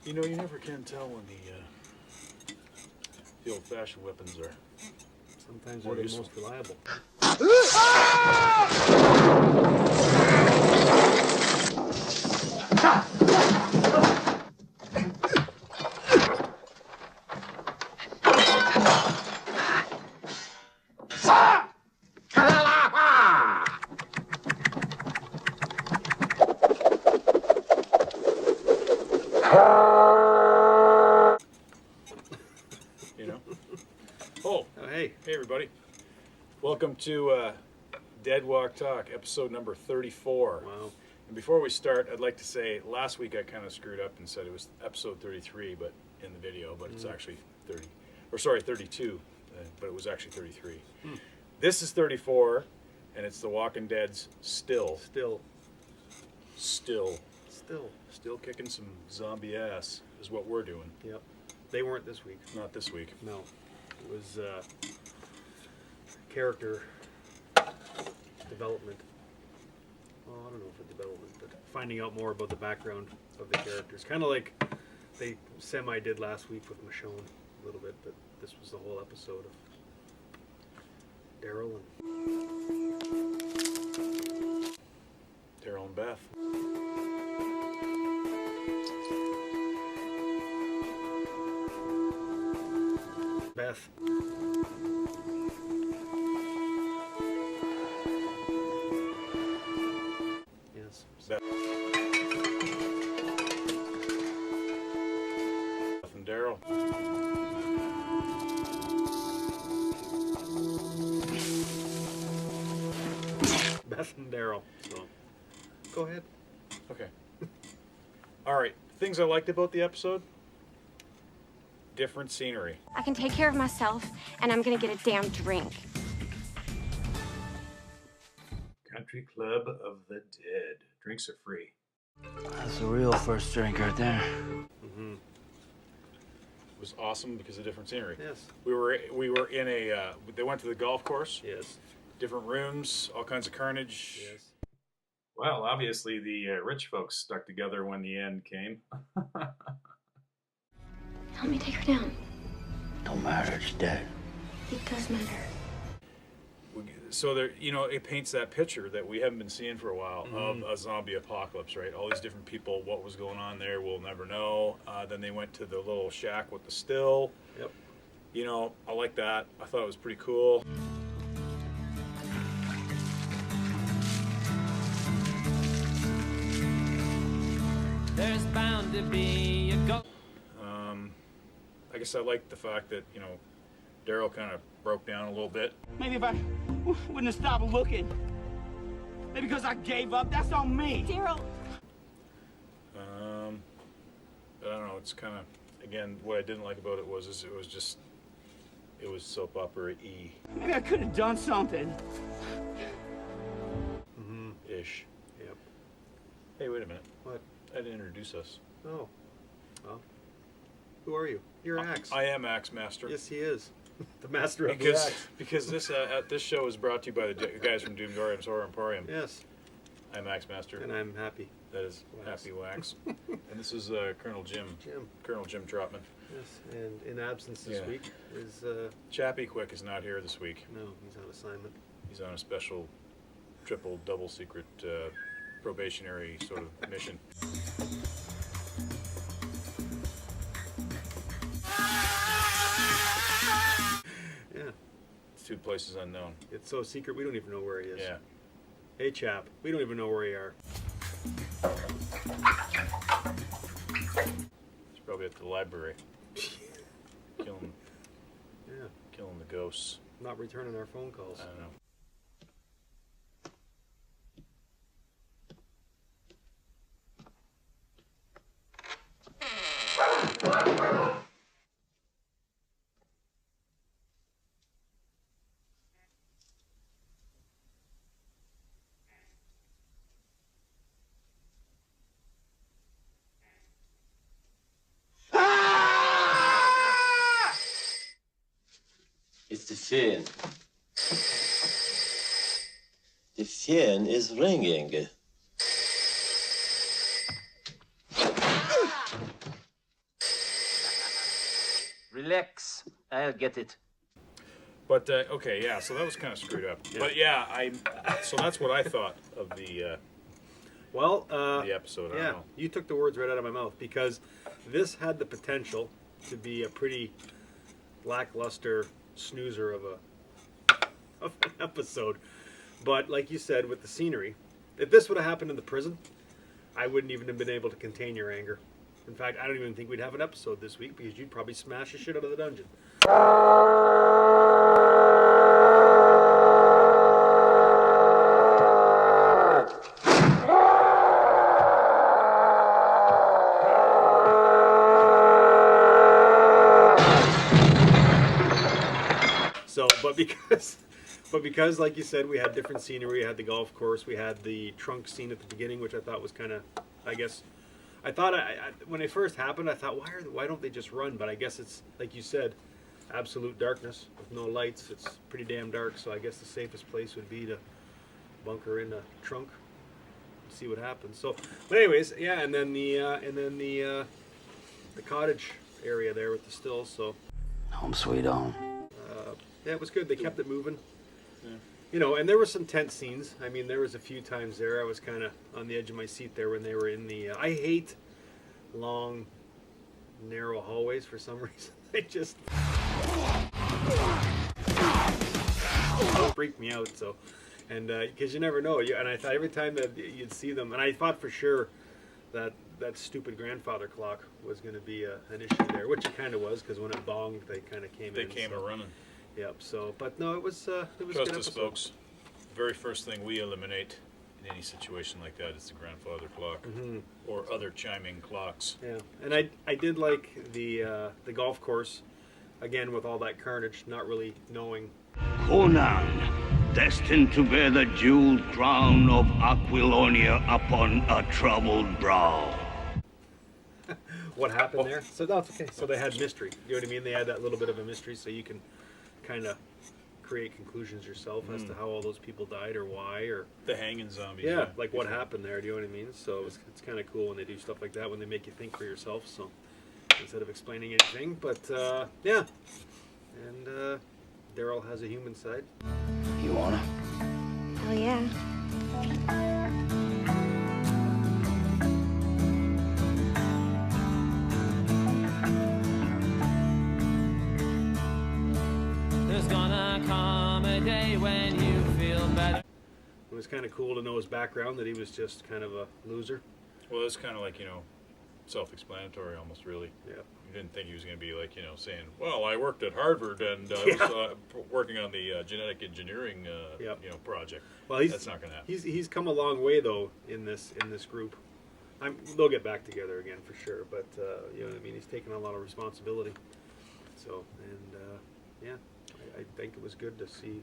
You know, you never can tell when the old-fashioned weapons are. Sometimes they're the most reliable. You know? Oh, hey everybody. Welcome to Dead Walk Talk, episode number 34. Wow. And before we start, I'd like to say last week I kind of screwed up and said it was episode 33 but in the video, but it's actually 32, but it was actually 33. This is 34, and it's The Walking Dead's Still kicking some zombie ass is what we're doing. Yep. They weren't this week. Not this week. No. It was character development. Well, I don't know if it's development, but finding out more about the background of the characters. Kind of like they semi-did last week with Michonne a little bit, but this was the whole episode of Daryl and Beth. Beth. Yes. Beth and Daryl. Beth and Daryl. So, go ahead. Okay. All right. Things I liked about the episode. Different scenery. I can take care of myself, and I'm gonna get a damn drink. Country Club of the Dead. Drinks are free. That's a real first drink right there. Mm-hmm. It was awesome because of different scenery. Yes. We were in a. They went to the golf course. Yes. Different rooms, all kinds of carnage. Yes. Well, obviously the rich folks stuck together when the end came. Help me take her down. Don't matter, it's dead. It does matter. So there, you know, it paints that picture that we haven't been seeing for a while of a zombie apocalypse, right? All these different people, what was going on there, we'll never know. Then they went to the little shack with the still. Yep. You know, I like that. I thought it was pretty cool. There's bound to be a go. I guess I like the fact that, you know, Daryl kind of broke down a little bit. Maybe if I wouldn't have stopped looking. Maybe because I gave up. That's on me. Daryl. I don't know. It's kind of, again, what I didn't like about it was it was soap opera-y. Maybe I could have done something. Ish. Yep. Hey, wait a minute. What? I didn't introduce us. Oh. Well. Who are you? You're Axe. I am Axe Master. Yes, he is. The master of the axe. Because this show is brought to you by the guys from Doomgoryum's Horror Emporium. Yes. I'm Axe Master. And I'm Happy. That is Wax. Happy Wax. And this is Colonel Jim. Colonel Jim Trotman. Yes. And in absence this week is Chappie Quick is not here this week. no, he's on assignment. He's on a special triple double secret probationary sort of mission. Yeah. It's two places unknown. It's so secret we don't even know where he is. Yeah. Hey chap, we don't even know where you are. It's probably at the library. killing Yeah, killing the ghosts. not returning our phone calls. I don't know. It's the phone. The phone is ringing. Relax. I'll get it. But okay, yeah. So that was kind of screwed up. But yeah, So that's what I thought of the episode. I don't know. You took the words right out of my mouth, because this had the potential to be a pretty lackluster snoozer of an episode. But like you said, with the scenery, if this would have happened in the prison, I wouldn't even have been able to contain your anger. In fact, I don't even think we'd have an episode this week, because you'd probably smash the shit out of the dungeon. So, but because, like you said, we had different scenery. We had the golf course. We had the trunk scene at the beginning, which I thought was kind of, I thought when it first happened, I thought, why don't they just run? But I guess it's, like you said, absolute darkness with no lights. It's pretty damn dark. So I guess the safest place would be to bunker in the trunk, and see what happens. So, but anyways, yeah, and then the cottage area there with the stills. So Home sweet home. yeah, it was good. They kept it moving. Yeah. And there were some tense scenes. I mean, there was a few times there I was kind of on the edge of my seat there when they were in the... I hate long, narrow hallways for some reason. They just... freak me out, so... And because you never know. And I thought every time that you'd see them... And I thought for sure that stupid grandfather clock was going to be an issue there, which it kind of was, because when it bonged, they kind of came in. They came a-running. Yep. So, but no, it was a good Trust us, episode. folks. Very first thing we eliminate in any situation like that is the grandfather clock, or other chiming clocks. Yeah, and I did like the golf course, again with all that carnage, not really knowing. Conan, destined to bear the jeweled crown of Aquilonia upon a troubled brow. What happened there? So that's okay. So they had mystery. You know what I mean? They had that little bit of a mystery, so you can kind of create conclusions yourself as to how all those people died or why, or The hanging zombies. yeah, like what happened there. Do you know what I mean? So it's kind of cool when they do stuff like that, when they make you think for yourself. So instead of explaining anything, but yeah, and Daryl has a human side. You wanna? Oh, yeah. There's gonna come a day when you feel better. It was kind of cool to know his background, that he was just kind of a loser. Well, it's kind of like, self-explanatory almost, really. Yeah. You didn't think he was going to be like, saying, well, I worked at Harvard and I was working on the genetic engineering, project. Well, that's not going to happen. He's come a long way though in this group. They'll get back together again for sure, but you know what I mean. He's taken a lot of responsibility. So yeah, I think it was good to see.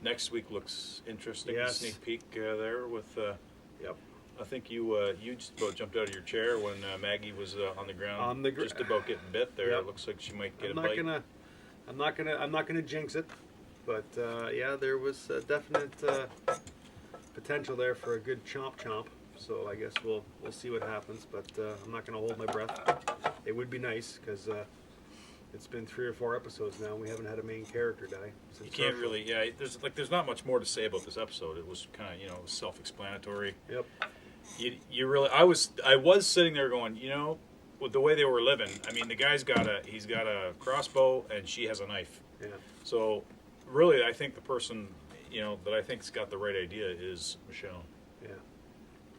Next week looks interesting. Yes. Sneak peek there with. Yep. I think you just about jumped out of your chair when Maggie was on the ground, just about getting bit there. Yep. It looks like she might get a bite. I'm not gonna jinx it, but yeah, there was definite potential there for a good chomp. So I guess we'll see what happens, but I'm not gonna hold my breath. It would be nice, because it's been 3 or 4 episodes now, and we haven't had a main character die. You can't really, there's not much more to say about this episode. It was kind of, it was self-explanatory. Yep. You really, I was sitting there going, with the way they were living, I mean, the guy's he's got a crossbow and she has a knife. Yeah. So really, I think the person, that I think's got the right idea is Michonne. Yeah.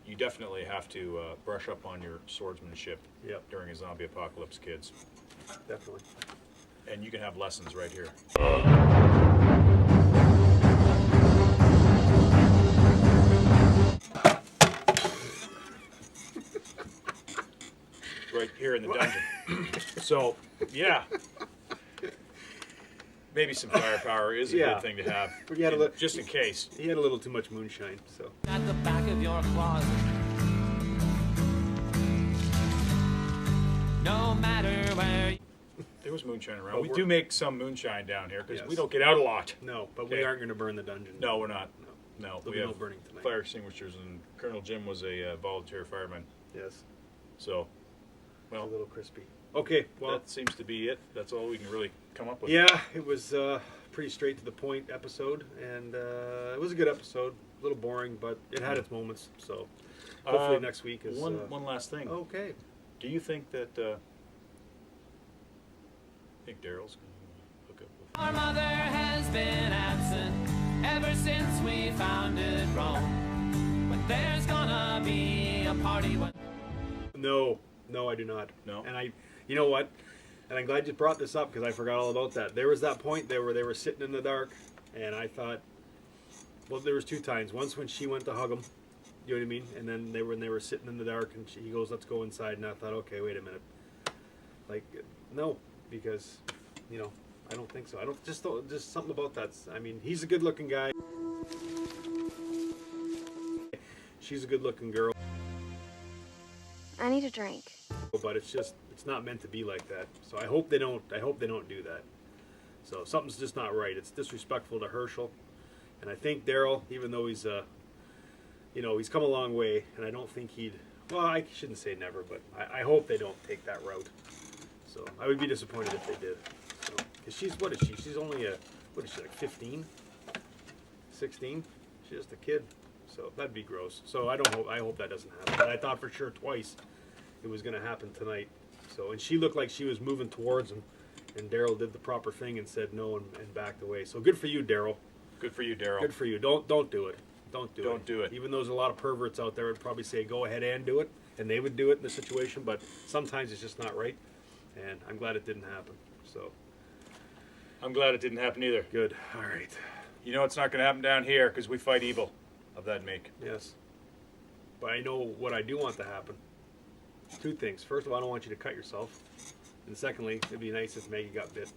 You definitely have to brush up on your swordsmanship Yep. during a zombie apocalypse, kids. Definitely. and you can have lessons right here. Right here in the dungeon. So, yeah. Maybe some firepower is a good thing to have, just in case. He had a little too much moonshine, so. At the back of your closet. No matter where. There was moonshine around. We do make some moonshine down here because we don't get out a lot. No, but we aren't going to burn the dungeon. No, we're not. No, we have no burning tonight. Fire extinguishers, and Colonel Jim was a volunteer fireman. Yes. So, well, a little crispy. Okay, well, that seems to be it. That's all we can really come up with. Yeah, it was pretty straight to the point episode, and it was a good episode. A little boring, but it had its moments. So hopefully next week is one last thing. Okay. Do you think that? I think Daryl's gonna hook up with. Our mother has been absent ever since we founded Rome. But there's gonna be a party when. No, I do not. No. And you know what? And I'm glad you brought this up because I forgot all about that. There was that point there where they were sitting in the dark, and I thought, well, there was two times. Once when she went to hug him, you know what I mean? And then when they were sitting in the dark, and he goes, "Let's go inside." And I thought, okay, wait a minute. Like, no, because, you know, I don't think so. I don't just something about that. I mean, he's a good-looking guy. She's a good-looking girl. I need a drink. But it's not meant to be like that. So I hope they don't do that. So something's just not right. It's disrespectful to Herschel, and I think Daryl, even though he's he's come a long way, and I don't think well, I shouldn't say never, but I hope they don't take that route. So I would be disappointed if they did. So, because what is she? She's only like 15, 16? She's just a kid. So that'd be gross. So I hope that doesn't happen. But I thought for sure twice it was going to happen tonight. So, and she looked like she was moving towards him, and Daryl did the proper thing and said no and backed away. So good for you, Daryl. Good for you, Daryl. Good for you. Don't do it. Don't do it. it. Even though there's a lot of perverts out there would probably say go ahead and do it, and they would do it in the situation, but sometimes it's just not right. And I'm glad it didn't happen. So I'm glad it didn't happen either. good. All right. You know it's not going to happen down here because we fight evil of that make. Yes. But I know what I do want to happen. Two things. First of all, I don't want you to cut yourself. And secondly, it'd be nice if Maggie got bit.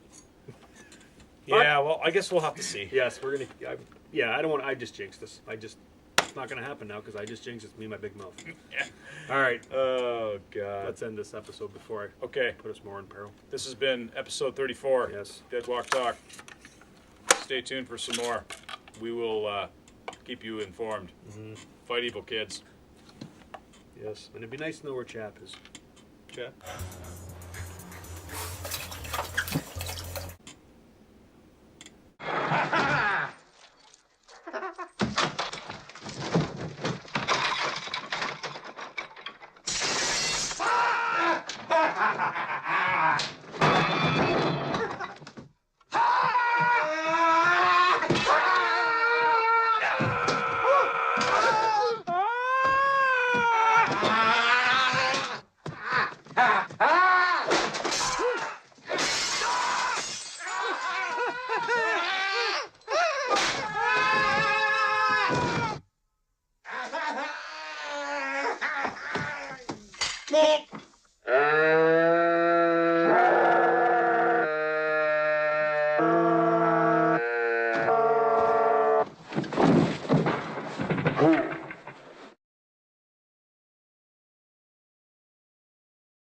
Yeah, well, I guess we'll have to see. Yes, we're going to... I don't want... I just jinxed this. It's not going to happen now because I just jinxed it. Me and my big mouth. Yeah. All right. Oh, God. Let's end this episode before I put us more in peril. This has been episode 34. Yes. Dead Walk Talk. Stay tuned for some more. We will keep you informed. Mm-hmm. Fight evil, kids. Yes. And it'd be nice to know where Chap is. Chap? Ah!